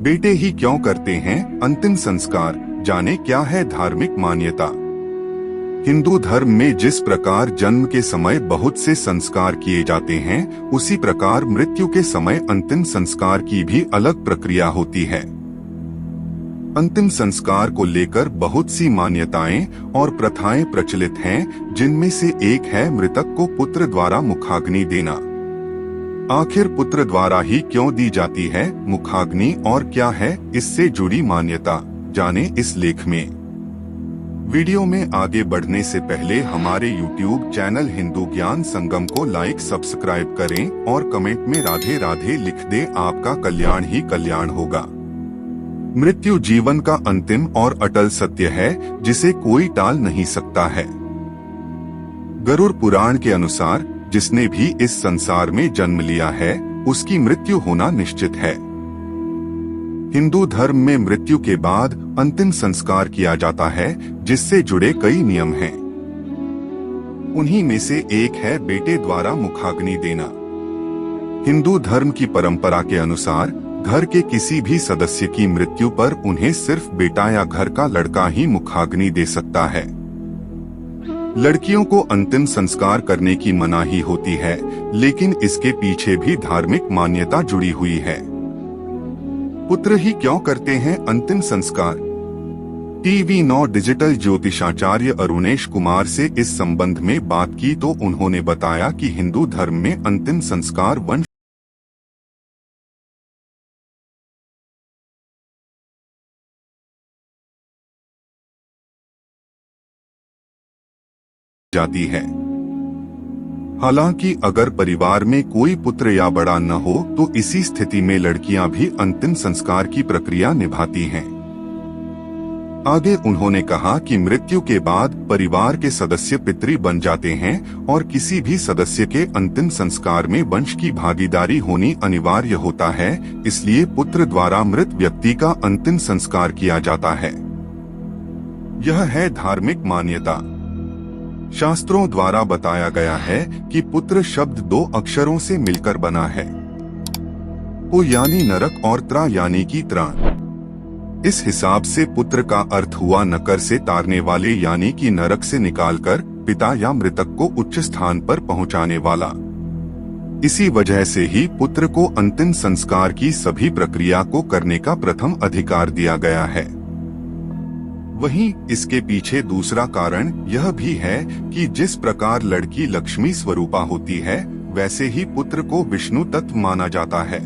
बेटे ही क्यों करते हैं अंतिम संस्कार, जाने क्या है धार्मिक मान्यता। हिंदू धर्म में जिस प्रकार जन्म के समय बहुत से संस्कार किए जाते हैं, उसी प्रकार मृत्यु के समय अंतिम संस्कार की भी अलग प्रक्रिया होती है। अंतिम संस्कार को लेकर बहुत सी मान्यताएं और प्रथाएं प्रचलित हैं, जिनमें से एक है मृतक को पुत्र द्वारा मुखाग्नि देना। आखिर पुत्र द्वारा ही क्यों दी जाती है मुखाग्नि और क्या है इससे जुड़ी मान्यता, जाने इस लेख में। वीडियो में आगे बढ़ने से पहले हमारे YouTube चैनल हिंदू ज्ञान संगम को लाइक सब्सक्राइब करें और कमेंट में राधे राधे लिख दें, आपका कल्याण ही कल्याण होगा। मृत्यु जीवन का अंतिम और अटल सत्य है, जिसे कोई टाल नहीं सकता है। गरुड़ पुराण के अनुसार जिसने भी इस संसार में जन्म लिया है, उसकी मृत्यु होना निश्चित है। हिंदू धर्म में मृत्यु के बाद अंतिम संस्कार किया जाता है, जिससे जुड़े कई नियम हैं। उन्हीं में से एक है बेटे द्वारा मुखाग्नि देना। हिंदू धर्म की परंपरा के अनुसार घर के किसी भी सदस्य की मृत्यु पर उन्हें सिर्फ बेटा या घर का लड़का ही मुखाग्नि दे सकता है। लड़कियों को अंतिम संस्कार करने की मनाही होती है, लेकिन इसके पीछे भी धार्मिक मान्यता जुड़ी हुई है। पुत्र ही क्यों करते हैं अंतिम संस्कार। TV9 डिजिटल ज्योतिषाचार्य अरुणेश कुमार से इस संबंध में बात की तो उन्होंने बताया कि हिंदू धर्म में अंतिम संस्कार वंश जाती है। हालांकि अगर परिवार में कोई पुत्र या बड़ा न हो तो इसी स्थिति में लड़कियां भी अंतिम संस्कार की प्रक्रिया निभाती हैं। आगे उन्होंने कहा कि मृत्यु के बाद परिवार के सदस्य पितृ बन जाते हैं और किसी भी सदस्य के अंतिम संस्कार में वंश की भागीदारी होनी अनिवार्य होता है, इसलिए पुत्र द्वारा मृत व्यक्ति का अंतिम संस्कार किया जाता है। यह है धार्मिक मान्यता। शास्त्रों द्वारा बताया गया है कि पुत्र शब्द 2 अक्षरों से मिलकर बना है। पु यानी नरक और त्रा यानी कि त्राण। इस हिसाब से पुत्र का अर्थ हुआ नकर से तारने वाले यानी कि नरक से निकालकर पिता या मृतक को उच्च स्थान पर पहुंचाने वाला। इसी वजह से ही पुत्र को अंतिम संस्कार की सभी प्रक्रिया को करने का प्रथम अधिकार दिया गया है। वहीं इसके पीछे दूसरा कारण यह भी है कि जिस प्रकार लड़की लक्ष्मी स्वरूपा होती है, वैसे ही पुत्र को विष्णु तत्व माना जाता है।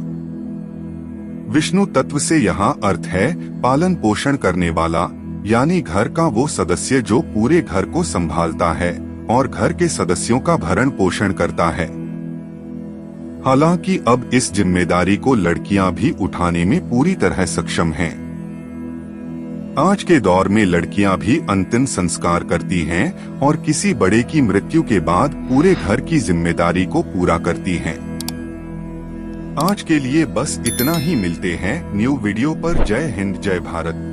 विष्णु तत्व से यहाँ अर्थ है पालन पोषण करने वाला, यानी घर का वो सदस्य जो पूरे घर को संभालता है और घर के सदस्यों का भरण पोषण करता है। हालांकि अब इस जिम्मेदारी को लड़कियां भी उठाने में पूरी तरह सक्षम हैं। आज के दौर में लड़कियां भी अंतिम संस्कार करती हैं और किसी बड़े की मृत्यु के बाद पूरे घर की जिम्मेदारी को पूरा करती हैं। आज के लिए बस इतना ही, मिलते हैं न्यू वीडियो पर। जय हिंद, जय भारत।